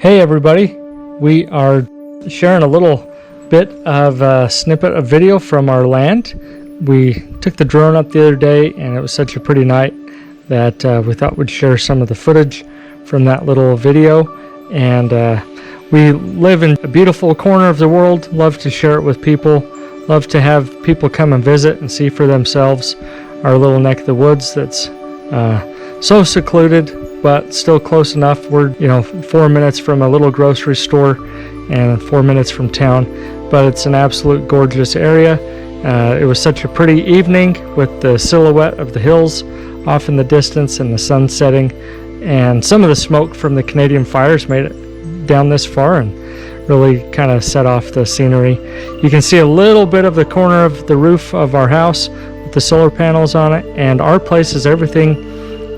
Hey everybody, we are sharing a little bit of a snippet of video from our land. We took the drone up the other day and it was such a pretty night that we thought we'd share some of the footage from that little video. And we live in a beautiful corner of the world, love to share it with people, love to have people come and visit and see for themselves our little neck of the woods that's so secluded but still close enough. We're 4 minutes from a little grocery store and 4 minutes from town, but it's an absolute gorgeous area. It was such a pretty evening with the silhouette of the hills off in the distance and the sun setting, and some of the smoke from the Canadian fires made it down this far and really kind of set off the scenery. You can see a little bit of the corner of the roof of our house with the solar panels on it, and our place is everything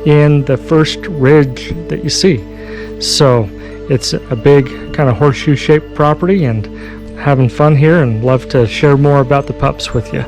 in the first ridge that you see. So it's a big kind of horseshoe shaped property, and having fun here, and love to share more about the pups with you.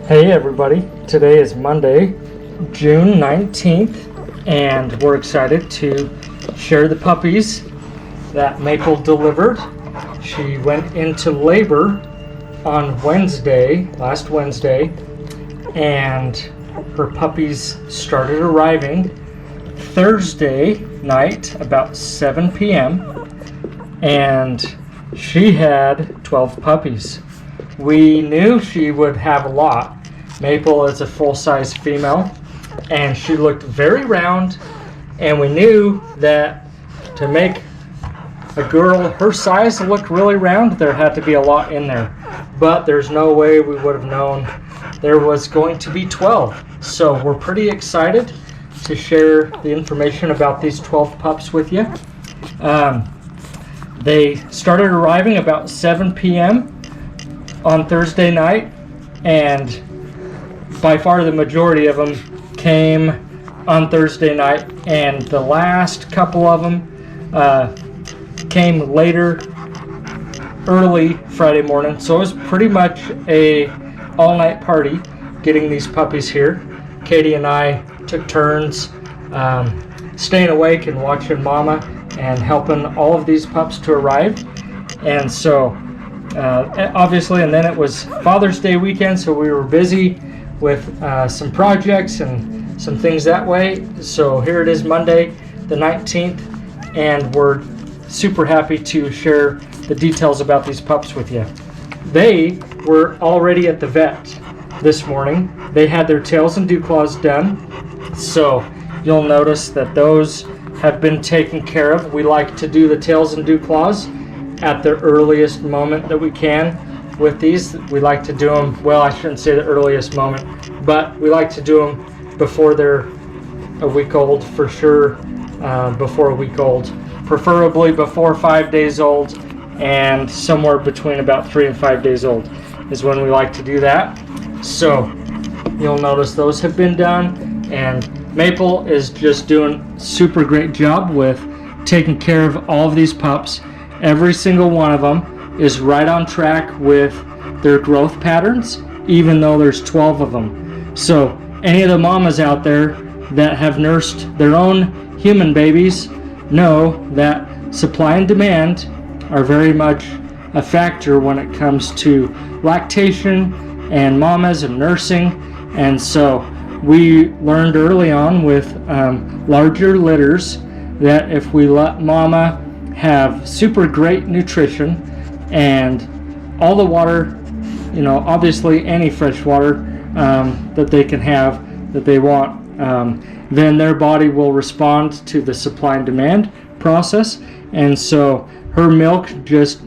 Hey everybody, today is Monday, June 19th, and we're excited to share the puppies that Maple delivered. She went into labor on last Wednesday, and her puppies started arriving Thursday night about 7 p.m. and she had 12 puppies. We knew she would have a lot. Maple is a full-size female, and she looked very round, and we knew that to make a girl her size look really round, there had to be a lot in there. But there's no way we would have known there was going to be 12. So we're pretty excited to share the information about these 12 pups with you. They started arriving about 7 p.m. on Thursday night, and by far the majority of them came on Thursday night, and the last couple of them came later, early Friday morning. So it was pretty much a all-night party getting these puppies here. Katie and I took turns staying awake and watching Mama and helping all of these pups to arrive. And so obviously, and then it was Father's Day weekend, so we were busy with some projects and some things that way. So here it is, Monday the 19th, and we're super happy to share the details about these pups with you. They were already at the vet this morning. They had their tails and dew claws done, so you'll notice that those have been taken care of. We like to do the tails and dew claws at the earliest moment that we can. With these, we like to do them, well, I shouldn't say the earliest moment, but we like to do them before they're a week old, for sure, before a week old, preferably before 5 days old, and somewhere between about 3 and 5 days old is when we like to do that. So you'll notice those have been done, and Maple is just doing a super great job with taking care of all of these pups. Every single one of them is right on track with their growth patterns, even though there's 12 of them. So any of the mamas out there that have nursed their own human babies know that supply and demand are very much a factor when it comes to lactation and mamas and nursing. And so we learned early on with larger litters that if we let mama have super great nutrition and all the water, obviously any fresh water that they can have, that they want, then their body will respond to the supply and demand process. And so her milk just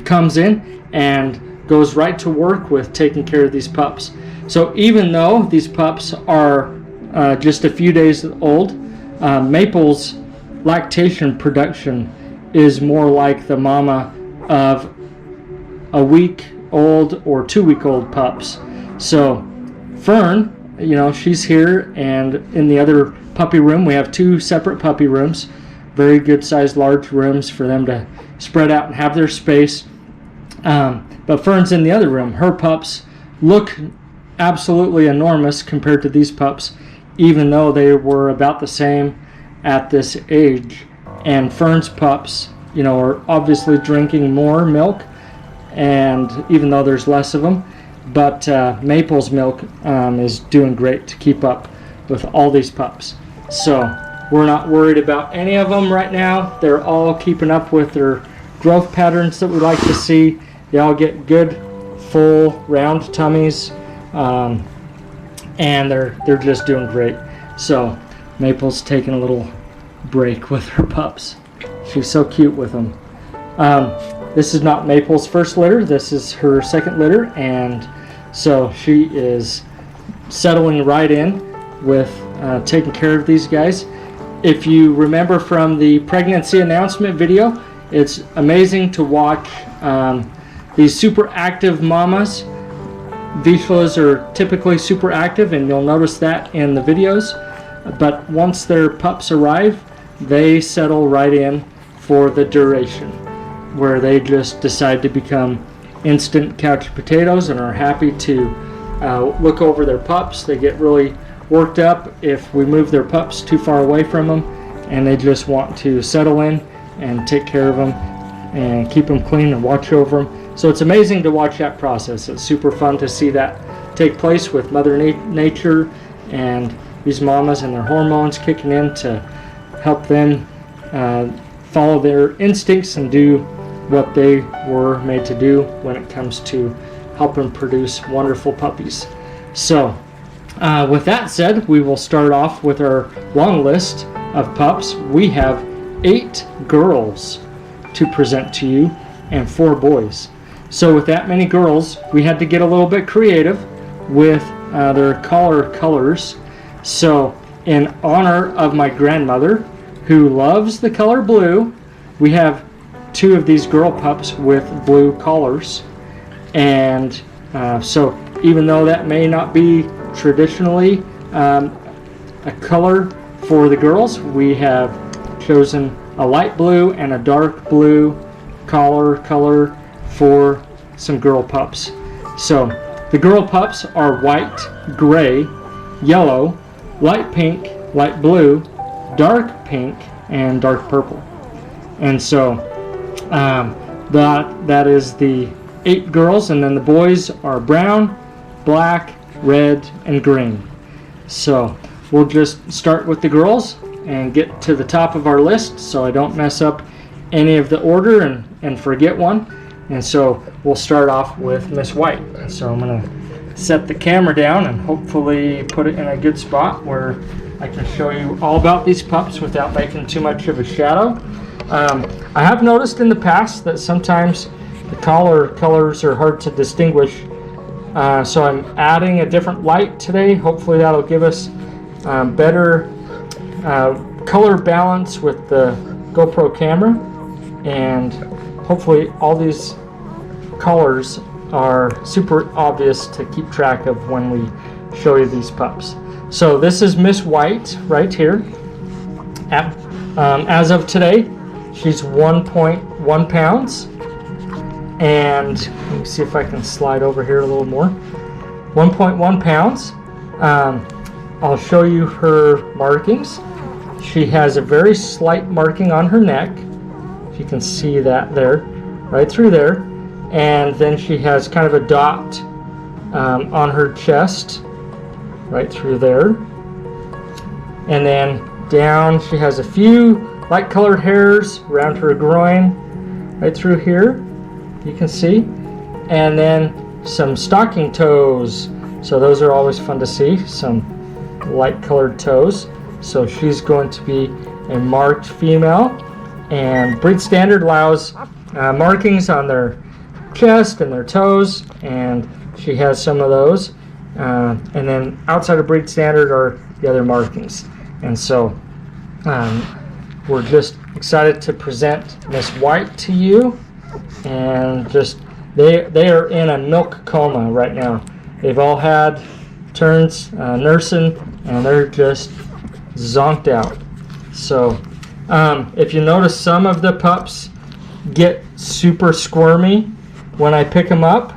comes in and goes right to work with taking care of these pups. So even though these pups are just a few days old, Maple's lactation production is more like the mama of a week old or 2 week old pups. So Fern, she's here, and in the other puppy room, we have 2 separate puppy rooms, very good sized large rooms for them to spread out and have their space. But Fern's in the other room. Her pups look absolutely enormous compared to these pups, even though they were about the same at this age. And Fern's pups, are obviously drinking more milk, and even though there's less of them, but Maple's milk is doing great to keep up with all these pups. So we're not worried about any of them right now. They're all keeping up with their growth patterns that we like to see. They all get good, full, round tummies, and they're just doing great. So Maple's taking a little break with her pups. She's so cute with them. This is not Maple's first litter. This is her second litter, and so she is settling right in with taking care of these guys. If you remember from the pregnancy announcement video, it's amazing to watch these super active mamas. Vizslas are typically super active, and you'll notice that in the videos. But once their pups arrive, they settle right in for the duration, where they just decide to become instant couch potatoes and are happy to look over their pups. They get really worked up if we move their pups too far away from them, and they just want to settle in and take care of them and keep them clean and watch over them. So it's amazing to watch that process. It's super fun to see that take place with Mother Nature and these mamas and their hormones kicking in to help them follow their instincts and do what they were made to do when it comes to helping produce wonderful puppies. So with that said, we will start off with our long list of pups. We have 8 girls to present to you and 4 boys. So with that many girls, we had to get a little bit creative with their collar colors. So in honor of my grandmother, who loves the color blue, we have 2 of these girl pups with blue collars. And so even though that may not be traditionally a color for the girls, we have chosen a light blue and a dark blue collar color for some girl pups. So the girl pups are white, gray, yellow, light pink, light blue, dark pink, and dark purple. And so that is the 8 girls, and then the boys are brown, black, red, and green. So we'll just start with the girls and get to the top of our list so I don't mess up any of the order and forget one. And so we'll start off with Miss White. So I'm going to set the camera down and hopefully put it in a good spot where I can show you all about these pups without making too much of a shadow. I have noticed in the past that sometimes the collar colors are hard to distinguish. So I'm adding a different light today. Hopefully that'll give us better color balance with the GoPro camera, and hopefully all these colors are super obvious to keep track of when we show you these pups. So this is Miss White right here. As of today, she's 1.1 pounds. And let me see if I can slide over here a little more. 1.1 pounds. I'll show you her markings. She has a very slight marking on her neck, If you can see that there, right through there. And then she has kind of a dot on her chest, right through there. And then down, she has a few light colored hairs around her groin, right through here, you can see. And then some stocking toes. So those are always fun to see, some light colored toes. So she's going to be a marked female. And breed standard allows markings on their chest and their toes, and she has some of those. And then outside of breed standard are the other markings. And so we're just excited to present Miss White to you. And just they are in a milk coma right now. They've all had turns nursing, and they're just zonked out. So if you notice, some of the pups get super squirmy when I pick them up.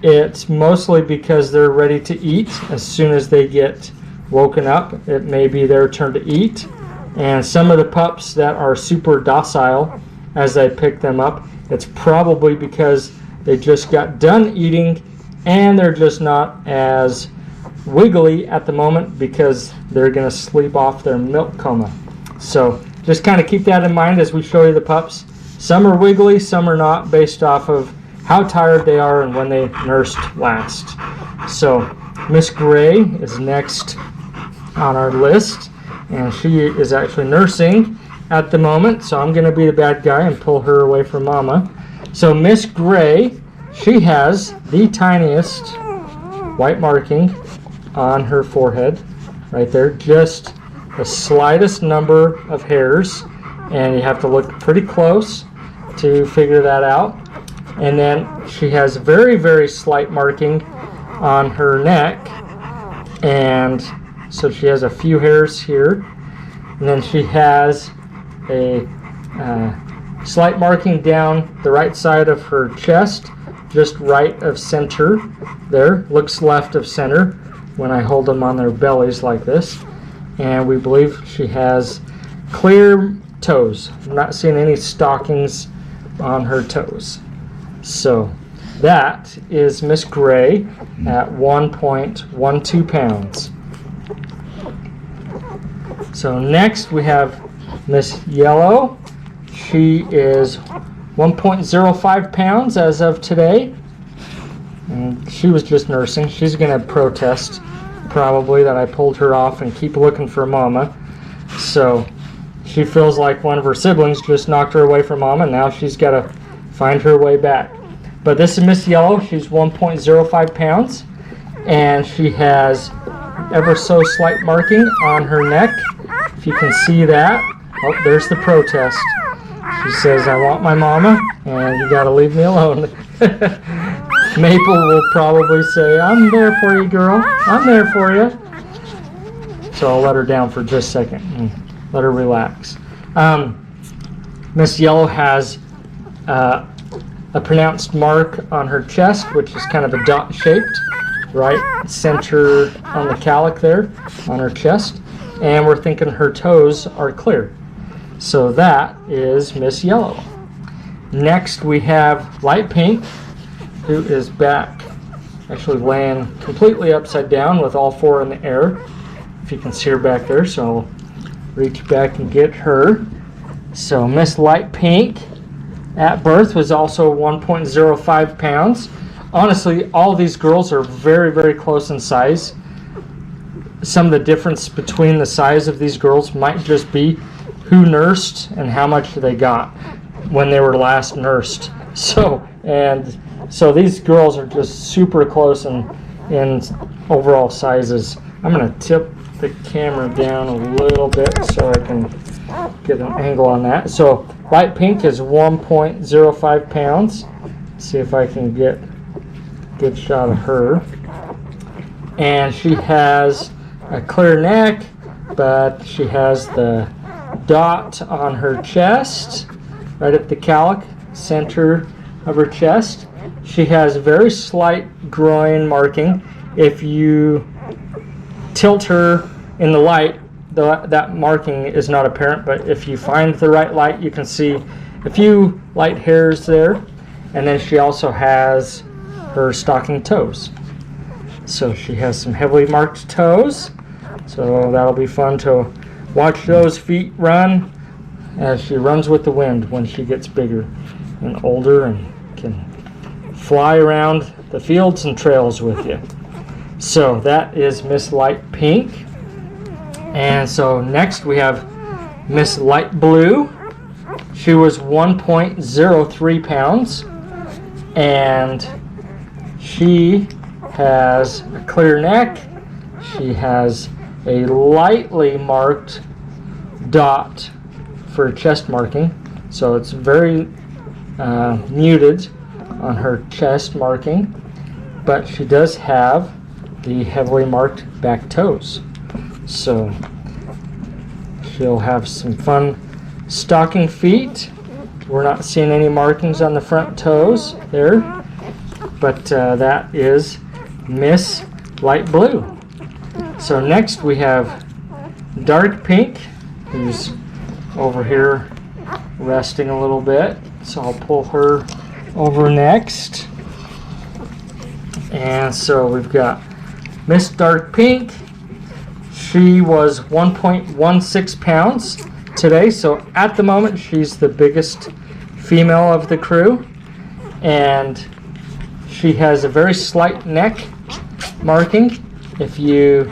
It's mostly because they're ready to eat. As soon as they get woken up, it may be their turn to eat. And some of the pups that are super docile as I pick them up, it's probably because they just got done eating and they're just not as wiggly at the moment because they're going to sleep off their milk coma. So just kind of keep that in mind as we show you the pups. Some are wiggly, some are not, based off of how tired they are and when they nursed last. So Miss Gray is next on our list, and she is actually nursing at the moment, so I'm going to be the bad guy and pull her away from Mama. So Miss Gray, she has the tiniest white marking on her forehead right there, just the slightest number of hairs, and you have to look pretty close to figure that out. And then she has very, very slight marking on her neck, and so she has a few hairs here. And then she has a slight marking down the right side of her chest, just right of center there. Looks left of center when I hold them on their bellies like this. And we believe she has clear toes. I'm not seeing any stockings on her toes. So that is Miss Gray at 1.12 pounds. So next we have Miss Yellow. She is 1.05 pounds as of today. And she was just nursing. She's going to protest probably that I pulled her off and keep looking for Mama. So she feels like one of her siblings just knocked her away from Mama, and now she's got to find her way back. But this is Miss Yellow. She's 1.05 pounds, and she has ever so slight marking on her neck. If you can see that. Oh, there's the protest. She says, "I want my Mama, and you got to leave me alone." Maple will probably say, "I'm there for you, girl. I'm there for you." So I'll let her down for just a second and let her relax. Miss Yellow has a pronounced mark on her chest, which is kind of a dot shaped, right center on the calic there on her chest. And we're thinking her toes are clear. So that is Miss Yellow. Next we have Light Pink, who is back, actually laying completely upside down with all four in the air. If you can see her back there, so I'll reach back and get her. So Miss Light Pink at birth was also 1.05 pounds. Honestly, all these girls are very, very close in size. Some of the difference between the size of these girls might just be who nursed and how much they got when they were last nursed. So these girls are just super close in overall sizes. I'm going to tip the camera down a little bit so I can get an angle on that. So Light Pink is 1.05 pounds. Let's see if I can get a good shot of her. And she has a clear neck, but she has the dot on her chest, right at the calic center of her chest. She has very slight groin marking. If you tilt her in the light, that marking is not apparent, but if you find the right light, you can see a few light hairs there. And then she also has her stocking toes. So she has some heavily marked toes. So that'll be fun to watch those feet run as she runs with the wind when she gets bigger and older and can fly around the fields and trails with you. So that is Miss Light Pink. And so next we have Miss Light Blue. She was 1.03 pounds, and she has a clear neck. She has a lightly marked dot for chest marking, so it's very muted on her chest marking, but she does have the heavily marked back toes. So she'll have some fun stocking feet. We're not seeing any markings on the front toes there, but that is Miss Light Blue. So next we have Dark Pink, who's over here resting a little bit. So I'll pull her over next. And so we've got Miss Dark Pink. She was 1.16 pounds today, so at the moment she's the biggest female of the crew, and she has a very slight neck marking. If you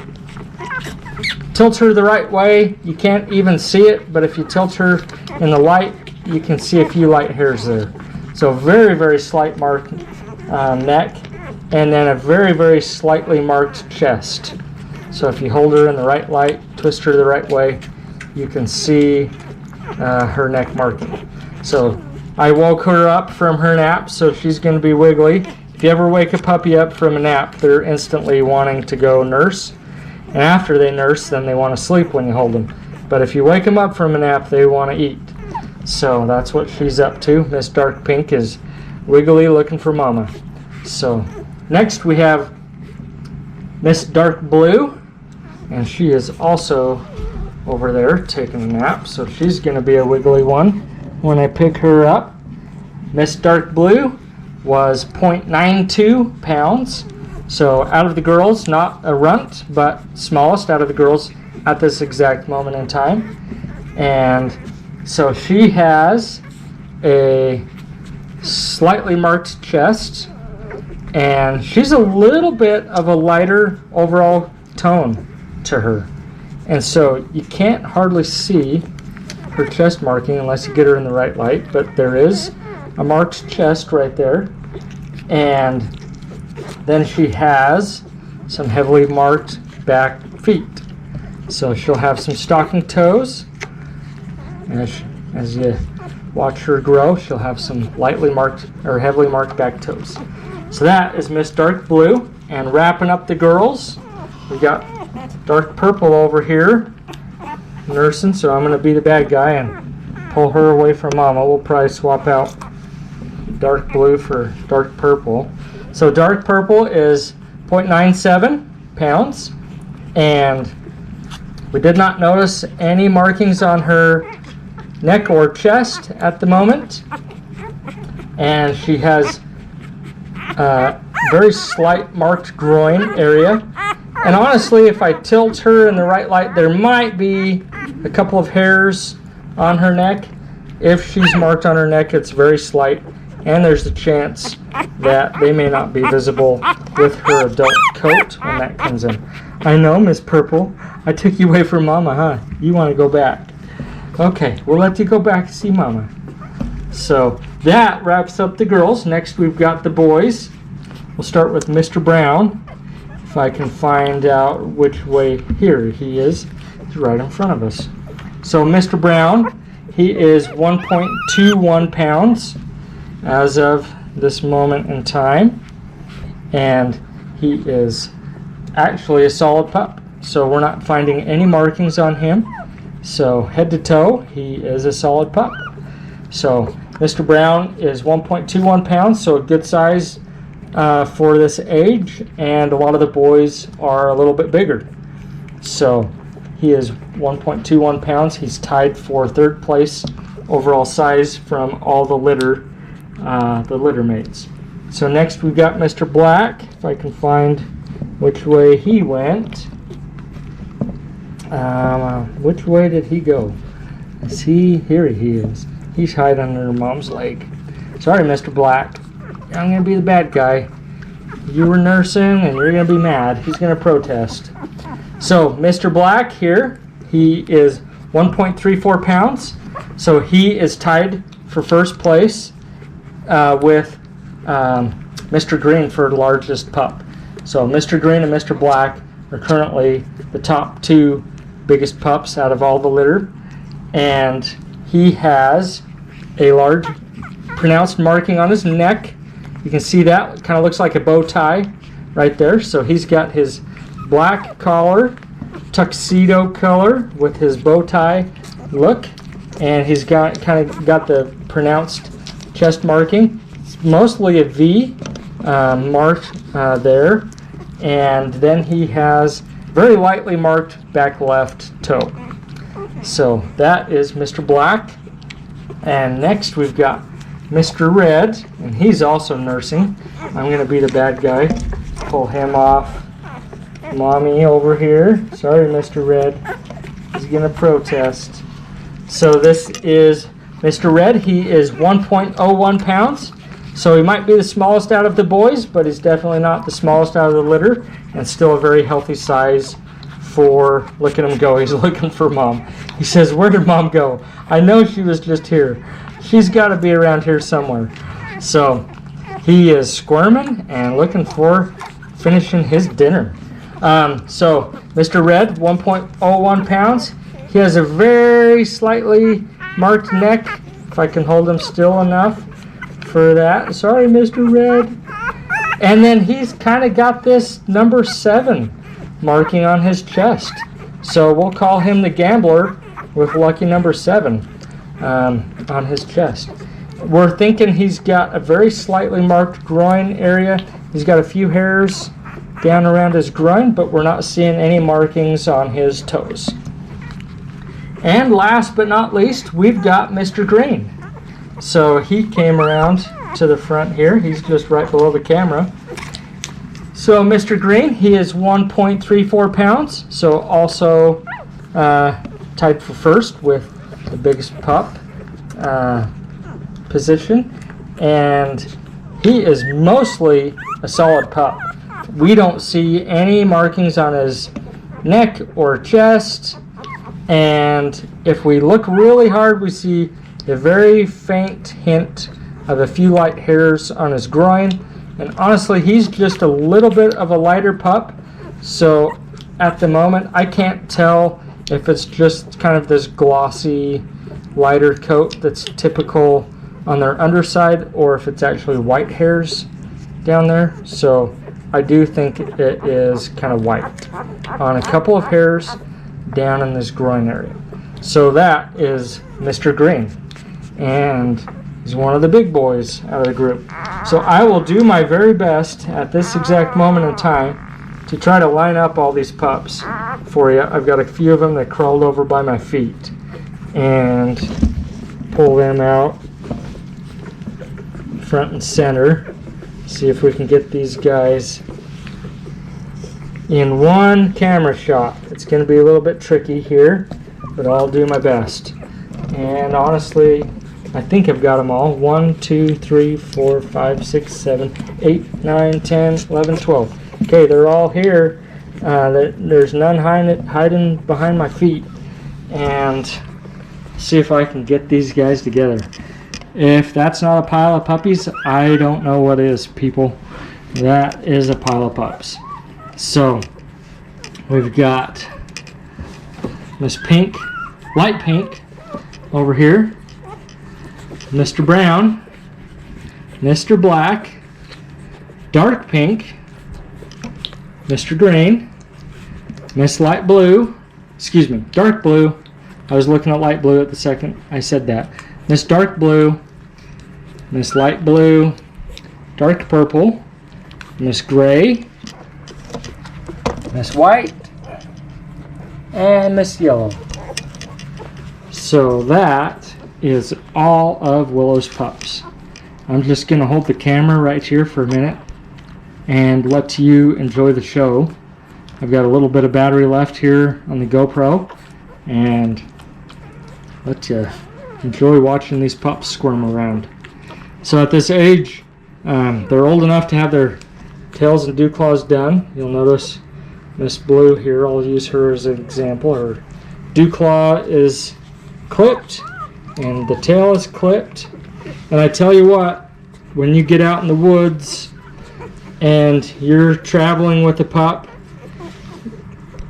tilt her the right way, you can't even see it, but if you tilt her in the light, you can see a few light hairs there. So very, very slight marked neck, and then a very, very slightly marked chest. So if you hold her in the right light, twist her the right way, you can see her neck marking. So I woke her up from her nap, so she's going to be wiggly. If you ever wake a puppy up from a nap, they're instantly wanting to go nurse. And after they nurse, then they want to sleep when you hold them. But if you wake them up from a nap, they want to eat. So that's what she's up to. Miss Dark Pink is wiggly looking for mama. So next we have Miss Dark Blue, and she is also over there taking a nap, so she's going to be a wiggly one when I pick her up. Miss Dark Blue was 0.92 pounds, so out of the girls, not a runt, but smallest out of the girls at this exact moment in time. And so she has a slightly marked chest, and she's a little bit of a lighter overall tone to her, and so you can't hardly see her chest marking unless you get her in the right light, but there is a marked chest right there. And then she has some heavily marked back feet, so she'll have some stocking toes. As you watch her grow, she'll have some lightly marked or heavily marked back toes. So that is Miss Dark Blue. And wrapping up the girls, we got Dark Purple over here nursing, so I'm going to be the bad guy and pull her away from mama. We'll probably swap out Dark Blue for Dark Purple. So Dark Purple is 0.97 pounds, and we did not notice any markings on her neck or chest at the moment, and she has a very slight marked groin area. And honestly, if I tilt her in the right light, there might be a couple of hairs on her neck. If she's marked on her neck, it's very slight, and there's the chance that they may not be visible with her adult coat when that comes in. I know, Miss Purple, I took you away from mama, huh? You want to go back. Okay, we'll let you go back to see mama. So that wraps up the girls. Next we've got the boys. We'll start with Mr. Brown. If I can find out which way, here he is. He's right in front of us. So Mr. Brown, he is 1.21 pounds as of this moment in time, and he is actually a solid pup. So we're not finding any markings on him. So head to toe, he is a solid pup. So Mr. Brown is 1.21 pounds, so a good size for this age, and a lot of the boys are a little bit bigger. So he is 1.21 pounds. He's tied for third place overall size from all the litter mates. So next we've got Mr. Black. If I can find which way he went. Which way did he go? Is he? Here he is. He's hiding under Mom's leg. Sorry, Mr. Black. I'm going to be the bad guy. You were nursing and you're going to be mad. He's going to protest. So Mr. Black here, he is 1.34 pounds. So he is tied for first place with Mr. Green for largest pup. So Mr. Green and Mr. Black are currently the top two biggest pups out of all the litter. And he has a large pronounced marking on his neck. You can see that. It kind of looks like a bow tie right there. So he's got his black collar, tuxedo color with his bow tie look. And he's got the pronounced chest marking. It's mostly a V mark there. And then he has very lightly marked back left toe. So that is Mr. Black. And next we've got Mr. Red, and he's also nursing. I'm going to be the bad guy. Pull him off. Mommy over here. Sorry, Mr. Red. He's going to protest. So this is Mr. Red. He is 1.01 pounds. So he might be the smallest out of the boys, but he's definitely not the smallest out of the litter, and still a very healthy size for, look at him go, he's looking for Mom. He says, where did Mom go? I know she was just here. She's got to be around here somewhere. So he is squirming and looking for finishing his dinner. So Mr. Red, 1.01 pounds. He has a very slightly marked neck, if I can hold him still enough for that. Sorry, Mr. Red. And then he's kind of got this number 7 marking on his chest. So we'll call him the gambler with lucky number 7 on his chest. We're thinking he's got a very slightly marked groin area. He's got a few hairs down around his groin, but we're not seeing any markings on his toes. And last but not least, we've got Mr. Green. So he came around to the front here. He's just right below the camera. So Mr. Green, he is 1.34 pounds. So also tied for first with the biggest pup position. And he is mostly a solid pup. We don't see any markings on his neck or chest. And if we look really hard, we see a very faint hint of a few light hairs on his groin. And honestly, he's just a little bit of a lighter pup. So at the moment, I can't tell if it's just kind of this glossy, lighter coat that's typical on their underside, or if it's actually white hairs down there. So I do think it is kind of white on a couple of hairs down in this groin area. So that is Mr. Green, and he's one of the big boys out of the group. So I will do my very best at this exact moment in time to try to line up all these pups for you. I've got a few of them that crawled over by my feet, and pull them out front and center. See if we can get these guys in one camera shot. It's going to be a little bit tricky here, but I'll do my best. And honestly, I think I've got them all. 1, 2, 3, 4, 5, 6, 7, 8, 9, 10, 11, 12. Okay, they're all here. There's none hiding behind my feet. And see if I can get these guys together. If that's not a pile of puppies, I don't know what is, people. That is a pile of pups. So we've got Miss Pink, light pink over here, Mr. Brown, Mr. Black, dark pink, Mr. Green, Miss Light Blue, excuse me, dark blue. I was looking at light blue at the second I said that. Miss Dark Blue, Miss Light Blue, Dark Purple, Miss Gray, Miss White, and Miss Yellow. So that is all of Willow's pups. I'm just going to hold the camera right here for a minute and let you enjoy the show. I've got a little bit of battery left here on the GoPro, and let you enjoy watching these pups squirm around. So at this age, they're old enough to have their tails and dew claws done. You'll notice Miss Blue here, I'll use her as an example. Her dew claw is clipped and the tail is clipped. And I tell you what, when you get out in the woods and you're traveling with a pup,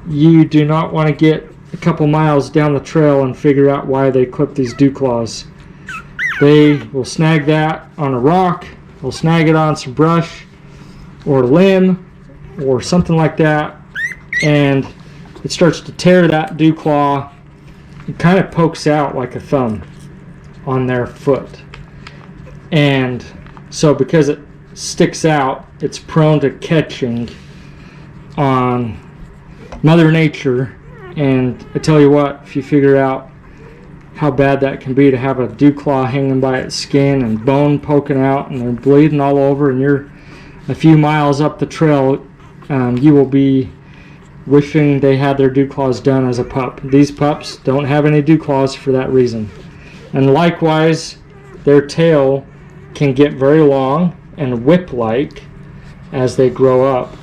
you do not want to get a couple miles down the trail and figure out why they clip these dew claws. They will snag that on a rock, they'll snag it on some brush or limb or something like that, and it starts to tear that dew claw. It kind of pokes out like a thumb on their foot. And so because it sticks out, it's prone to catching on Mother Nature. And I tell you what, if you figure out how bad that can be to have a dew claw hanging by its skin and bone poking out and they're bleeding all over and you're a few miles up the trail, you will be wishing they had their dew claws done as a pup. These pups don't have any dew claws for that reason. And likewise, their tail can get very long and whip-like as they grow up.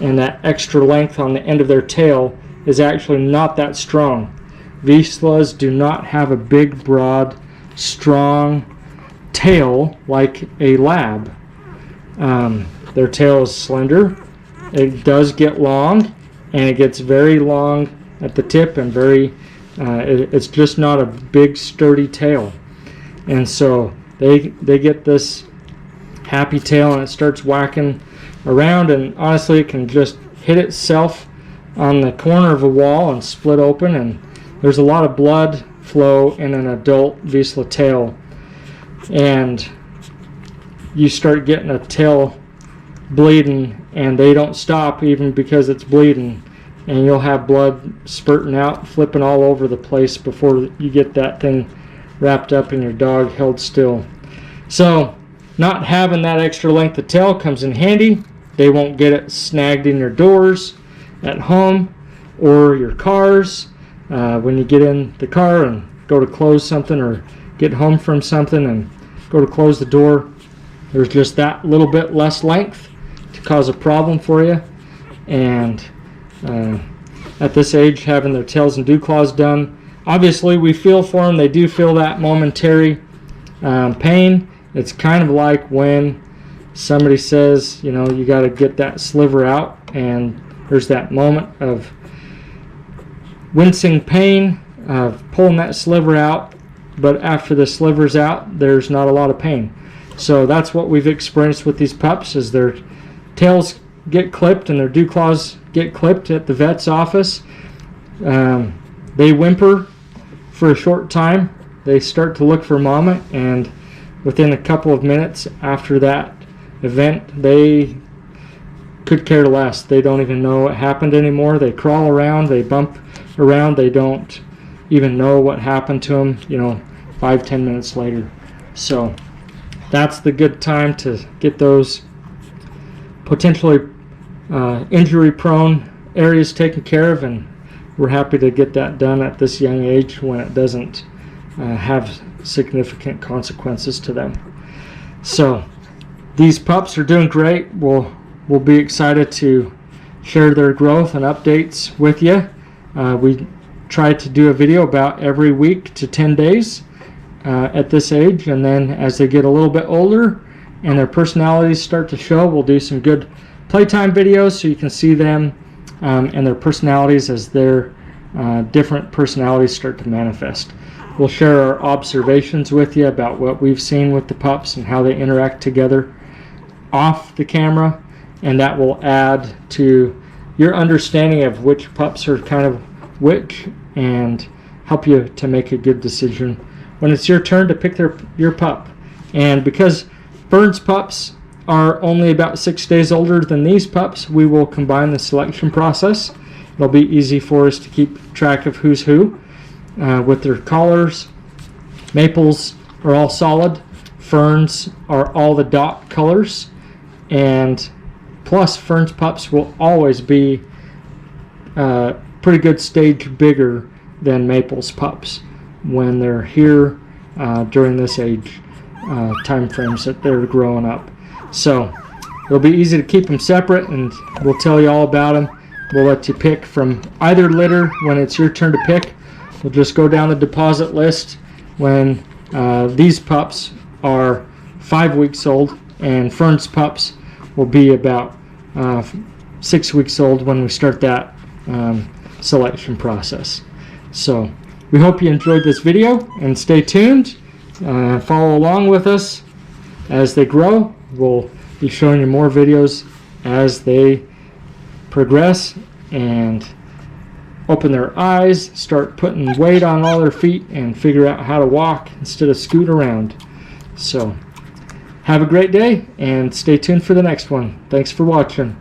And that extra length on the end of their tail is actually not that strong. Vizslas do not have a big, broad, strong tail like a lab. Their tail is slender. It does get long, and it gets very long at the tip, and it's just not a big, sturdy tail. And so they get this happy tail, and it starts whacking around, and honestly, it can just hit itself on the corner of a wall and split open, and there's a lot of blood flow in an adult Vizsla tail, and you start getting a tail bleeding, and they don't stop even because it's bleeding, and you'll have blood spurting out, flipping all over the place before you get that thing wrapped up and your dog held still. So not having that extra length of tail comes in handy. They won't get it snagged in your doors at home or your cars. When you get in the car and go to close something or get home from something and go to close the door, there's just that little bit less length to cause a problem for you. And at this age, having their tails and dew claws done, obviously we feel for them. They do feel that momentary pain. It's kind of like when somebody says, you know, you got to get that sliver out, and there's that moment of wincing pain of pulling that sliver out, but after the sliver's out, there's not a lot of pain. So that's what we've experienced with these pups, is their tails get clipped and their dew claws get clipped at the vet's office. They whimper for a short time. They start to look for mama, and within a couple of minutes after that event, they could care less. They don't even know what happened anymore. They crawl around, they bump around, they don't even know what happened to them, 5-10 minutes later. So that's the good time to get those potentially injury prone areas taken care of, and we're happy to get that done at this young age when it doesn't have significant consequences to them. So these pups are doing great. We'll be excited to share their growth and updates with you. We try to do a video about every week to 10 days at this age, and then as they get a little bit older and their personalities start to show, we'll do some good playtime videos so you can see them and their personalities as their different personalities start to manifest. We'll share our observations with you about what we've seen with the pups and how they interact together off the camera, and that will add to your understanding of which pups are kind of which and help you to make a good decision when it's your turn to pick your pup. And because Burns pups are only about 6 days older than these pups, we will combine the selection process. It'll be easy for us to keep track of who's who with their collars Maples are all solid. Ferns are all the dot colors. And plus, Fern's pups will always be pretty good stage bigger than Maple's pups when they're here during this age time frames that they're growing up. So it'll be easy to keep them separate, and we'll tell you all about them. We'll let you pick from either litter when it's your turn to pick. We'll just go down the deposit list when these pups are 5 weeks old, and Fern's pups will be about 6 weeks old when we start that selection process. So we hope you enjoyed this video, and stay tuned. Follow along with us as they grow. We'll be showing you more videos as they progress and open their eyes, start putting weight on all their feet, and figure out how to walk instead of scoot around. So have a great day, and stay tuned for the next one. Thanks for watching.